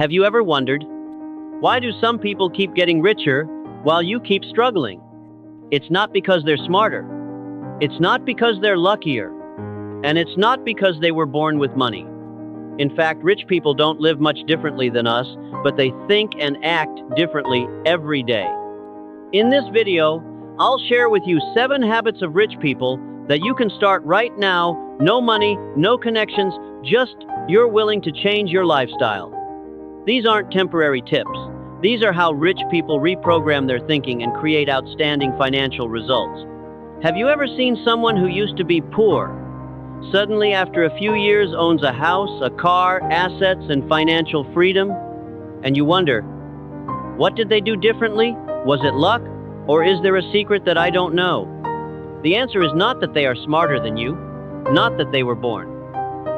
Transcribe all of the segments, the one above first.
Have you ever wondered, why do some people keep getting richer while you keep struggling? It's not because they're smarter. It's not because they're luckier. And it's not because they were born with money. In fact, rich people don't live much differently than us, but they think and act differently every day. In this video, I'll share with you 7 habits of rich people that you can start right now. No money, no connections, just you're willing to change your lifestyle. These aren't temporary tips. These are how rich people reprogram their thinking and create outstanding financial results. Have you ever seen someone who used to be poor, suddenly after a few years owns a house, a car, assets, and financial freedom? And you wonder, what did they do differently? Was it luck? Or is there a secret that I don't know? The answer is not that they are smarter than you, not that they were born.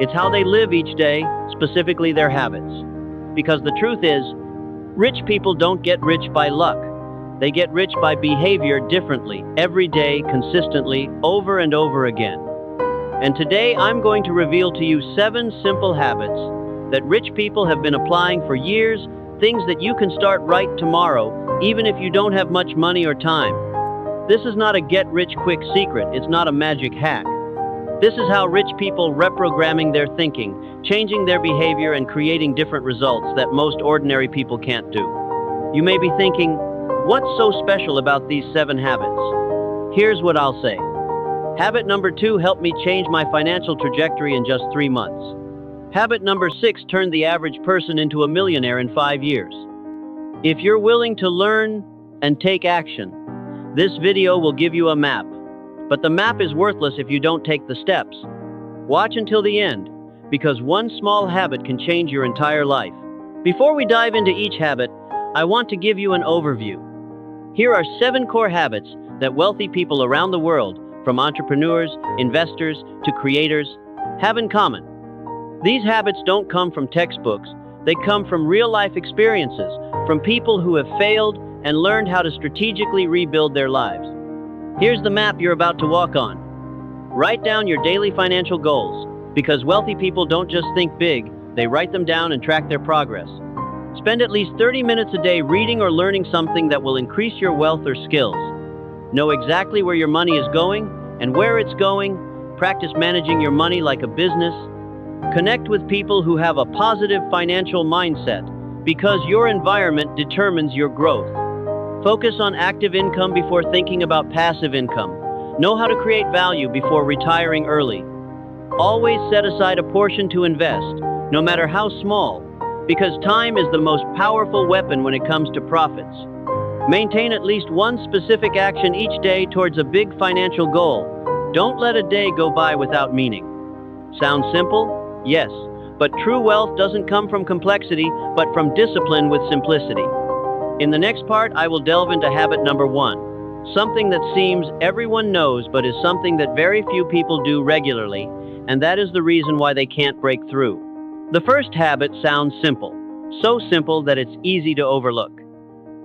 It's how they live each day, specifically their habits. Because the truth is, rich people don't get rich by luck. They get rich by behavior differently, every day, consistently, over and over again. And today I'm going to reveal to you 7 simple habits that rich people have been applying for years, things that you can start right tomorrow, even if you don't have much money or time. This is not a get-rich-quick secret. It's not a magic hack. This is how rich people reprogramming their thinking, changing their behavior, and creating different results that most ordinary people can't do. You may be thinking, what's so special about these 7 habits? Here's what I'll say. Habit number 2 helped me change my financial trajectory in just 3 months. Habit number 6 turned the average person into a millionaire in 5 years. If you're willing to learn and take action, this video will give you a map. But the map is worthless if you don't take the steps. Watch until the end, because one small habit can change your entire life. Before we dive into each habit, I want to give you an overview. Here are 7 core habits that wealthy people around the world, from entrepreneurs, investors, to creators, have in common. These habits don't come from textbooks. They come from real-life experiences, from people who have failed and learned how to strategically rebuild their lives. Here's the map you're about to walk on. Write down your daily financial goals, because wealthy people don't just think big, they write them down and track their progress. Spend at least 30 minutes a day reading or learning something that will increase your wealth or skills. Know exactly where your money is going and where it's going. Practice managing your money like a business. Connect with people who have a positive financial mindset, because your environment determines your growth. Focus on active income before thinking about passive income. Know how to create value before retiring early. Always set aside a portion to invest, no matter how small, because time is the most powerful weapon when it comes to profits. Maintain at least one specific action each day towards a big financial goal. Don't let a day go by without meaning. Sounds simple? Yes, but true wealth doesn't come from complexity, but from discipline with simplicity. In the next part, I will delve into habit number 1, something that seems everyone knows but is something that very few people do regularly, and that is the reason why they can't break through. The first habit sounds simple, so simple that it's easy to overlook.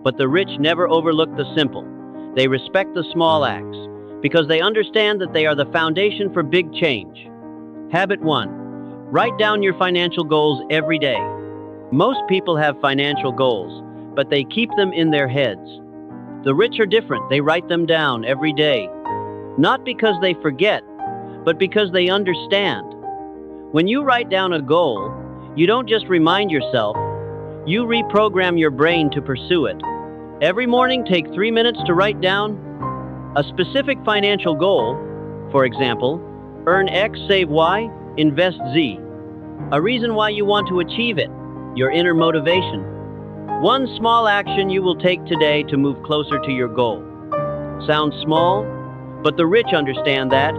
But the rich never overlook the simple. They respect the small acts, because they understand that they are the foundation for big change. Habit 1, write down your financial goals every day. Most people have financial goals, but they keep them in their heads. The rich are different. They write them down every day. Not because they forget, but because they understand. When you write down a goal, you don't just remind yourself, you reprogram your brain to pursue it. Every morning, take 3 minutes to write down a specific financial goal. For example, earn X, save Y, invest Z. A reason why you want to achieve it, your inner motivation. One small action you will take today to move closer to your goal. Sounds small, but the rich understand that.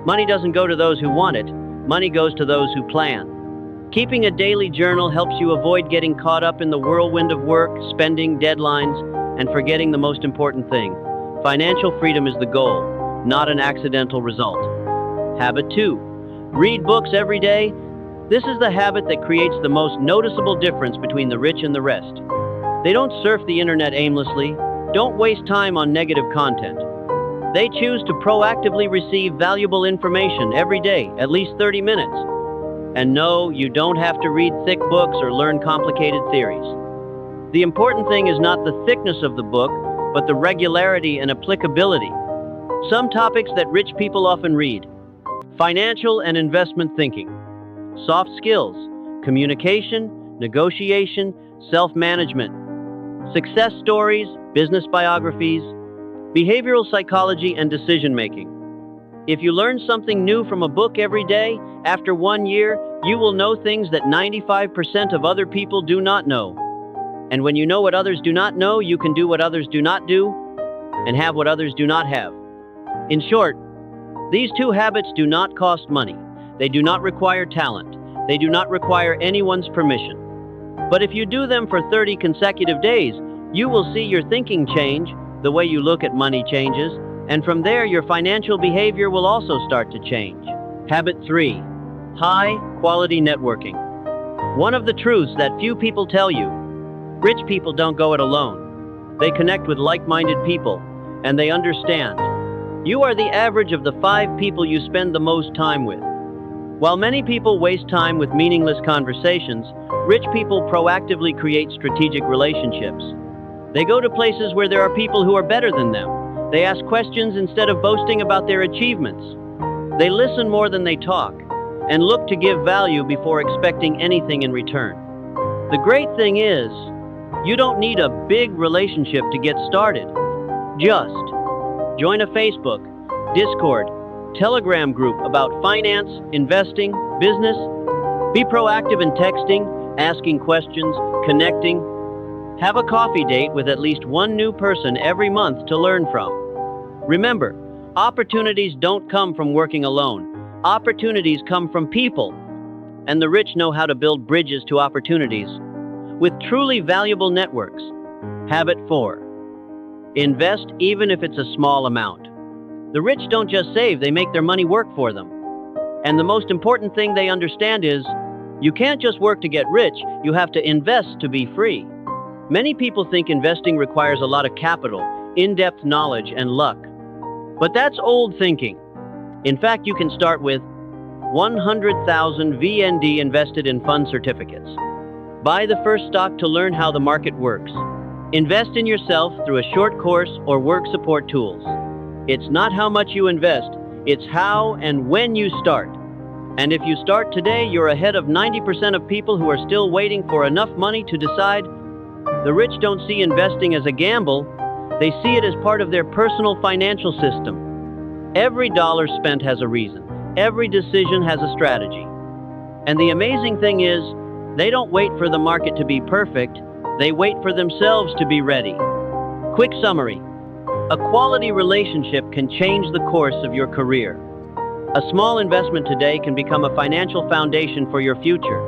Money doesn't go to those who want it. Money goes to those who plan. Keeping a daily journal helps you avoid getting caught up in the whirlwind of work, spending, deadlines, and forgetting the most important thing. Financial freedom is the goal, not an accidental result. Habit 2, read books every day. This is the habit that creates the most noticeable difference between the rich and the rest. They don't surf the internet aimlessly. Don't waste time on negative content. They choose to proactively receive valuable information every day, at least 30 minutes. And no, you don't have to read thick books or learn complicated theories. The important thing is not the thickness of the book, but the regularity and applicability. Some topics that rich people often read: financial and investment thinking, soft skills, communication, negotiation, self-management, success stories, business biographies, behavioral psychology, and decision-making. If you learn something new from a book every day, after 1 year, you will know things that 95% of other people do not know. And when you know what others do not know, you can do what others do not do and have what others do not have. In short, these two habits do not cost money. They do not require talent. They do not require anyone's permission. But if you do them for 30 consecutive days, you will see your thinking change, the way you look at money changes, and from there your financial behavior will also start to change. Habit 3. High-quality networking. One of the truths that few people tell you: rich people don't go it alone. They connect with like-minded people, and they understand. You are the average of the 5 people you spend the most time with. While many people waste time with meaningless conversations, rich people proactively create strategic relationships. They go to places where there are people who are better than them. They ask questions instead of boasting about their achievements. They listen more than they talk, and look to give value before expecting anything in return. The great thing is, you don't need a big relationship to get started. Just join a Facebook, Discord, Telegram group about finance, investing, business. Be proactive in texting, asking questions, connecting. Have a coffee date with at least one new person every month to learn from. Remember, opportunities don't come from working alone. Opportunities come from people. And the rich know how to build bridges to opportunities with truly valuable networks. Habit 4. Invest even if it's a small amount. The rich don't just save, they make their money work for them. And the most important thing they understand is, you can't just work to get rich, you have to invest to be free. Many people think investing requires a lot of capital, in-depth knowledge, and luck. But that's old thinking. In fact, you can start with 100,000 VND invested in fund certificates. Buy the first stock to learn how the market works. Invest in yourself through a short course or work support tools. It's not how much you invest, it's how and when you start. And if you start today, you're ahead of 90% of people who are still waiting for enough money to decide. The rich don't see investing as a gamble, they see it as part of their personal financial system. Every dollar spent has a reason. Every decision has a strategy. And the amazing thing is, they don't wait for the market to be perfect, they wait for themselves to be ready. Quick summary. A quality relationship can change the course of your career. A small investment today can become a financial foundation for your future.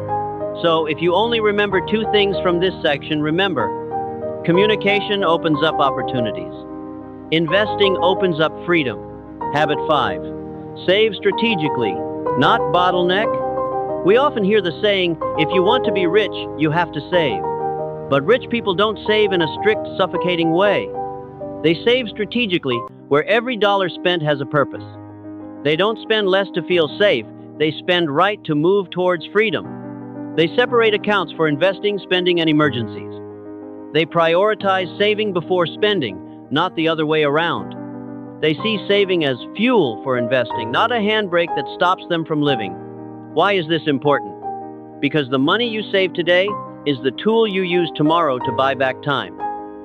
So if you only remember 2 things from this section, remember: communication opens up opportunities. Investing opens up freedom. Habit 5. Save strategically, not bottleneck. We often hear the saying, if you want to be rich, you have to save. But rich people don't save in a strict, suffocating way. They save strategically, where every dollar spent has a purpose. They don't spend less to feel safe, they spend right to move towards freedom. They separate accounts for investing, spending, and emergencies. They prioritize saving before spending, not the other way around. They see saving as fuel for investing, not a handbrake that stops them from living. Why is this important? Because the money you save today is the tool you use tomorrow to buy back time.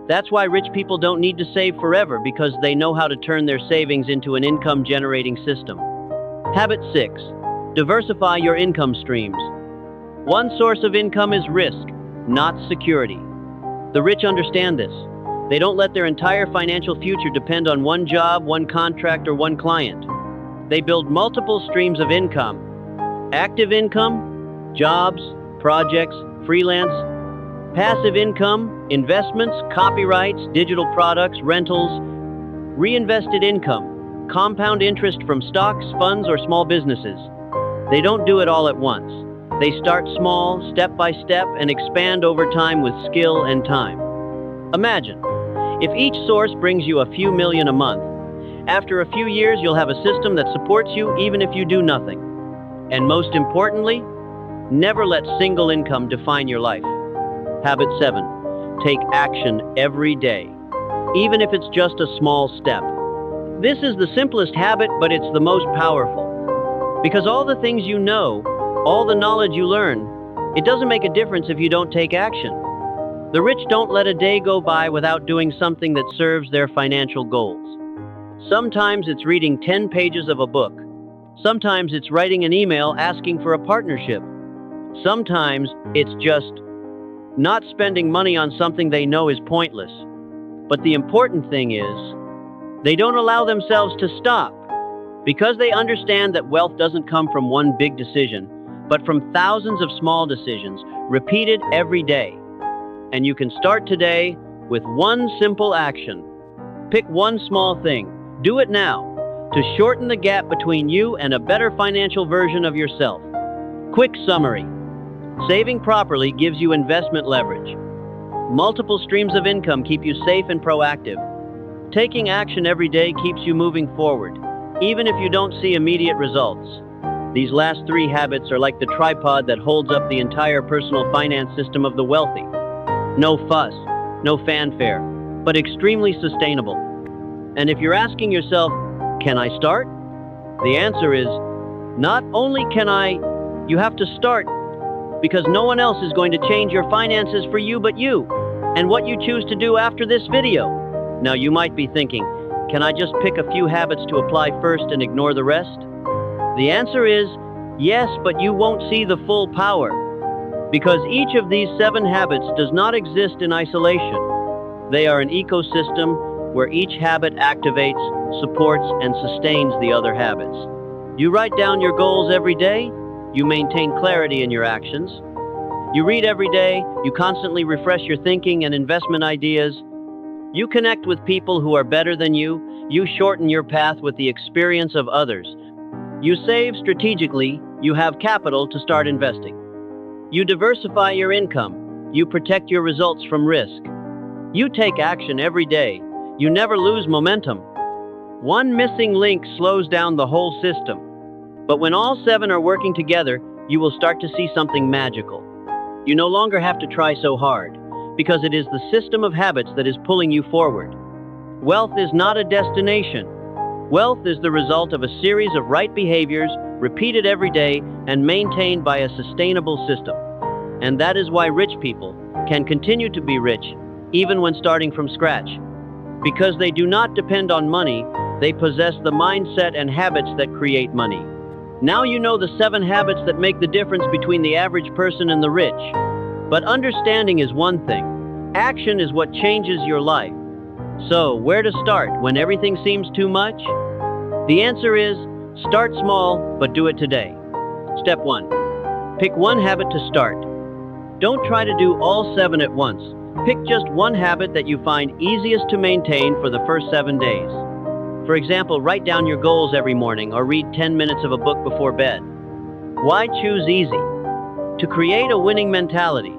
That's why rich people don't need to save forever, because they know how to turn their savings into an income-generating system. Habit 6. Diversify your income streams. One source of income is risk, not security. The rich understand this. They don't let their entire financial future depend on one job, one contract, or one client. They build multiple streams of income. Active income, jobs, projects, freelance. Passive income, investments, copyrights, digital products, rentals. Reinvested income, compound interest from stocks, funds, or small businesses. They don't do it all at once. They start small, step by step, and expand over time with skill and time. Imagine, if each source brings you a few million a month, after a few years you'll have a system that supports you even if you do nothing. And most importantly, Never let single income define your life. Habit 7. Take action every day, even if it's just a small step. This is the simplest habit, but it's the most powerful. Because all the things you know, all the knowledge you learn, it doesn't make a difference if you don't take action. The rich don't let a day go by without doing something that serves their financial goals. Sometimes it's reading 10 pages of a book. Sometimes it's writing an email asking for a partnership. Sometimes it's just not spending money on something they know is pointless. But the important thing is, they don't allow themselves to stop, because they understand that wealth doesn't come from one big decision, but from thousands of small decisions repeated every day. And you can start today with one simple action. Pick one small thing. Do it now to shorten the gap between you and a better financial version of yourself. Quick summary. Saving properly gives you investment leverage. Multiple streams of income keep you safe and proactive. Taking action every day keeps you moving forward, even if you don't see immediate results. These last 3 habits are like the tripod that holds up the entire personal finance system of the wealthy. No fuss, no fanfare, but extremely sustainable. And if you're asking yourself, can I start? The answer is, not only can I, you have to start, because no one else is going to change your finances for you but you, and what you choose to do after this video. Now you might be thinking, can I just pick a few habits to apply first and ignore the rest? The answer is, yes, but you won't see the full power. Because each of these 7 habits does not exist in isolation. They are an ecosystem where each habit activates, supports, and sustains the other habits. You write down your goals every day, you maintain clarity in your actions. You read every day, you constantly refresh your thinking and investment ideas. You connect with people who are better than you shorten your path with the experience of others. You save strategically, you have capital to start investing. You diversify your income, you protect your results from risk. You take action every day, you never lose momentum. One missing link slows down the whole system. But when all 7 are working together, you will start to see something magical. You no longer have to try so hard, because it is the system of habits that is pulling you forward. Wealth is not a destination. Wealth is the result of a series of right behaviors, repeated every day, and maintained by a sustainable system. And that is why rich people can continue to be rich, even when starting from scratch. Because they do not depend on money, they possess the mindset and habits that create money. Now you know the 7 habits that make the difference between the average person and the rich. But understanding is one thing. Action is what changes your life. So, where to start when everything seems too much? The answer is, start small, but do it today. Step 1. Pick one habit to start. Don't try to do all 7 at once. Pick just one habit that you find easiest to maintain for the first 7 days. For example, write down your goals every morning or read 10 minutes of a book before bed. Why choose easy? To create a winning mentality.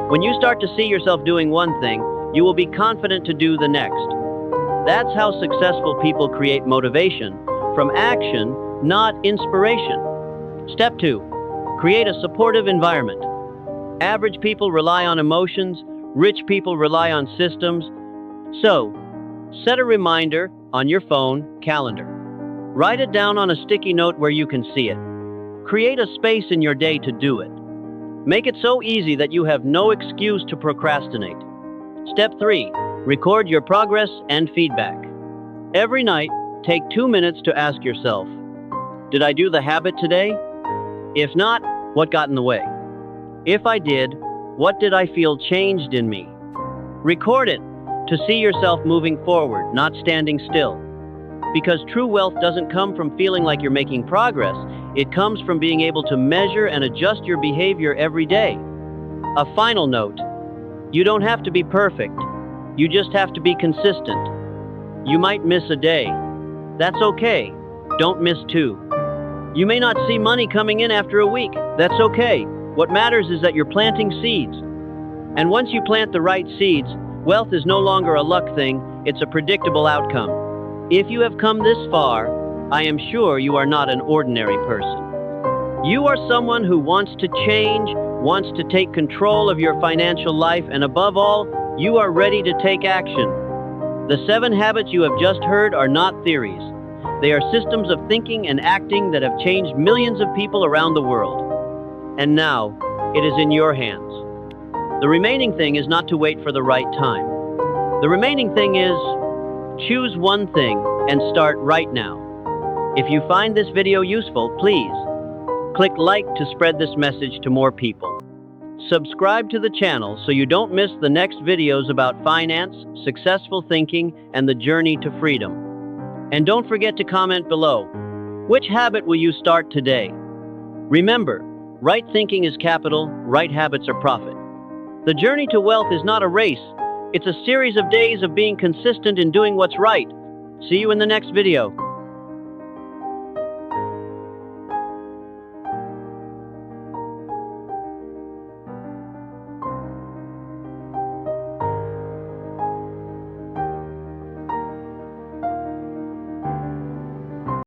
When you start to see yourself doing one thing, you will be confident to do the next. That's how successful people create motivation from action, not inspiration. Step 2. Create a supportive environment. Average people rely on emotions, rich people rely on systems. So, set a reminder on your phone, calendar. Write it down on a sticky note where you can see it. Create a space in your day to do it. Make it so easy that you have no excuse to procrastinate. Step 3. Record your progress and feedback. Every night, take 2 minutes to ask yourself, did I do the habit today? If not, what got in the way? If I did, what did I feel changed in me? Record it to see yourself moving forward, not standing still. Because true wealth doesn't come from feeling like you're making progress, it comes from being able to measure and adjust your behavior every day. A final note, you don't have to be perfect, you just have to be consistent. You might miss a day. That's okay, don't miss 2. You may not see money coming in after a week, that's okay. What matters is that you're planting seeds. And once you plant the right seeds, wealth is no longer a luck thing, it's a predictable outcome. If you have come this far, I am sure you are not an ordinary person. You are someone who wants to change, wants to take control of your financial life, and above all, you are ready to take action. The 7 habits you have just heard are not theories. They are systems of thinking and acting that have changed millions of people around the world. And now, it is in your hands. The remaining thing is not to wait for the right time. The remaining thing is, choose one thing and start right now. If you find this video useful, please click like to spread this message to more people. Subscribe to the channel so you don't miss the next videos about finance, successful thinking, and the journey to freedom. And don't forget to comment below. Which habit will you start today? Remember, right thinking is capital, right habits are profit. The journey to wealth is not a race. It's a series of days of being consistent in doing what's right. See you in the next video.